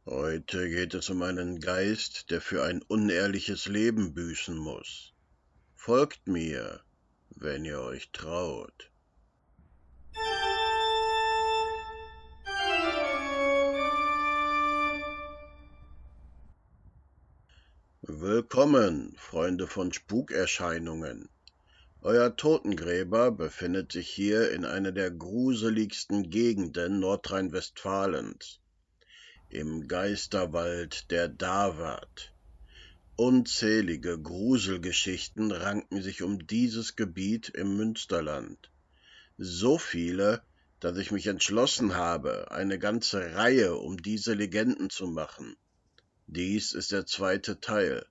Heute geht es um einen Geist, der für ein unehrliches Leben büßen muss. Folgt mir, wenn ihr euch traut. Willkommen, Freunde von Spukerscheinungen. Euer Totengräber befindet sich hier in einer der gruseligsten Gegenden Nordrhein-Westfalens, im Geisterwald der Davat. Unzählige Gruselgeschichten ranken sich um dieses Gebiet im Münsterland. So viele, dass ich mich entschlossen habe, eine ganze Reihe um diese Legenden zu machen. Dies ist der zweite Teil.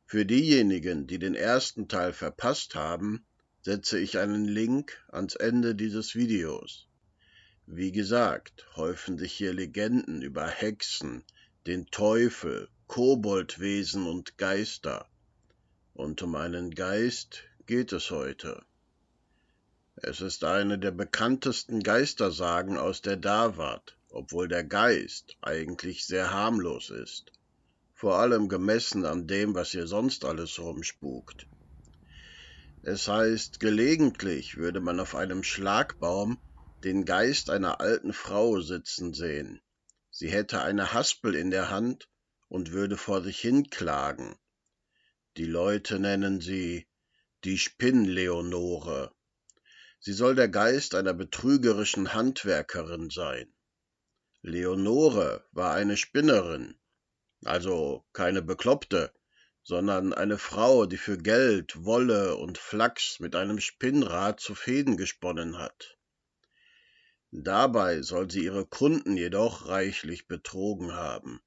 Für diejenigen, die den ersten Teil verpasst haben, setze ich einen Link ans Ende dieses Videos. Wie gesagt, häufen sich hier Legenden über Hexen, den Teufel, Koboldwesen und Geister. Und um einen Geist geht es heute. Es ist eine der bekanntesten Geistersagen aus der Davat, obwohl der Geist eigentlich sehr harmlos ist. Vor allem gemessen an dem, was hier sonst alles rumspukt. Es heißt, gelegentlich würde man auf einem Schlagbaum den Geist einer alten Frau sitzen sehen. Sie hätte eine Haspel in der Hand und würde vor sich hin klagen. Die Leute nennen sie die Spinnleonore. Sie soll der Geist einer betrügerischen Handwerkerin sein. Leonore war eine Spinnerin, also keine Bekloppte, sondern eine Frau, die für Geld, Wolle und Flachs mit einem Spinnrad zu Fäden gesponnen hat. Dabei soll sie ihre Kunden jedoch reichlich betrogen haben.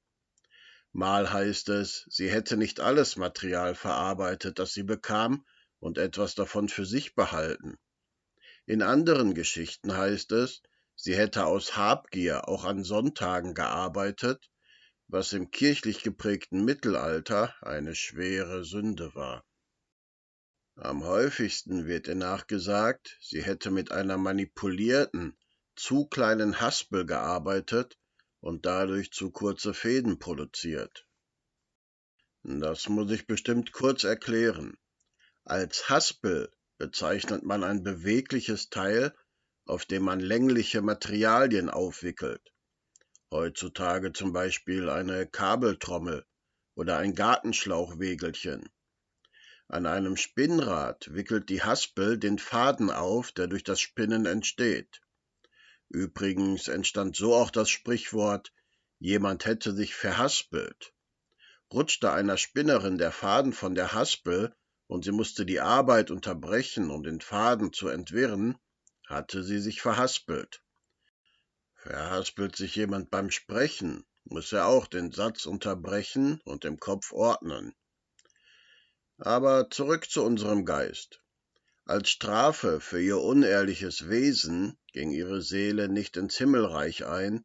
Mal heißt es, sie hätte nicht alles Material verarbeitet, das sie bekam, und etwas davon für sich behalten. In anderen Geschichten heißt es, sie hätte aus Habgier auch an Sonntagen gearbeitet, was im kirchlich geprägten Mittelalter eine schwere Sünde war. Am häufigsten wird ihr nachgesagt, sie hätte mit einer manipulierten, zu kleinen Haspel gearbeitet und dadurch zu kurze Fäden produziert. Das muss ich bestimmt kurz erklären. Als Haspel bezeichnet man ein bewegliches Teil, auf dem man längliche Materialien aufwickelt. Heutzutage zum Beispiel eine Kabeltrommel oder ein Gartenschlauchwegelchen. An einem Spinnrad wickelt die Haspel den Faden auf, der durch das Spinnen entsteht. Übrigens entstand so auch das Sprichwort, jemand hätte sich verhaspelt. Rutschte einer Spinnerin der Faden von der Haspel und sie musste die Arbeit unterbrechen, um den Faden zu entwirren, hatte sie sich verhaspelt. Verhaspelt sich jemand beim Sprechen, muss er auch den Satz unterbrechen und im Kopf ordnen. Aber zurück zu unserem Geist. Als Strafe für ihr unehrliches Wesen ging ihre Seele nicht ins Himmelreich ein,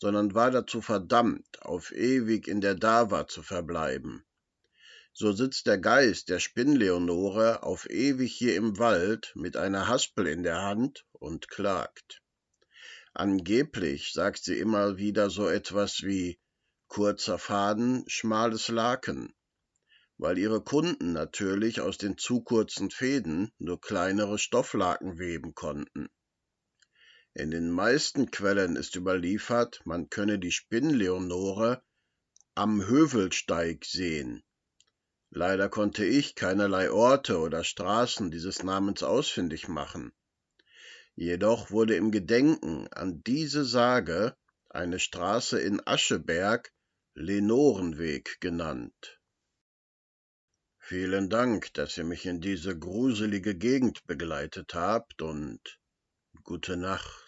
sondern war dazu verdammt, auf ewig in der Davat zu verbleiben. So sitzt der Geist der Spinnleonore auf ewig hier im Wald mit einer Haspel in der Hand und klagt. Angeblich sagt sie immer wieder so etwas wie kurzer Faden, schmales Laken, weil ihre Kunden natürlich aus den zu kurzen Fäden nur kleinere Stofflaken weben konnten. In den meisten Quellen ist überliefert, man könne die Spinnleonore am Hövelsteig sehen. Leider konnte ich keinerlei Orte oder Straßen dieses Namens ausfindig machen. Jedoch wurde im Gedenken an diese Sage eine Straße in Ascheberg Lenorenweg genannt. Vielen Dank, dass ihr mich in diese gruselige Gegend begleitet habt und gute Nacht.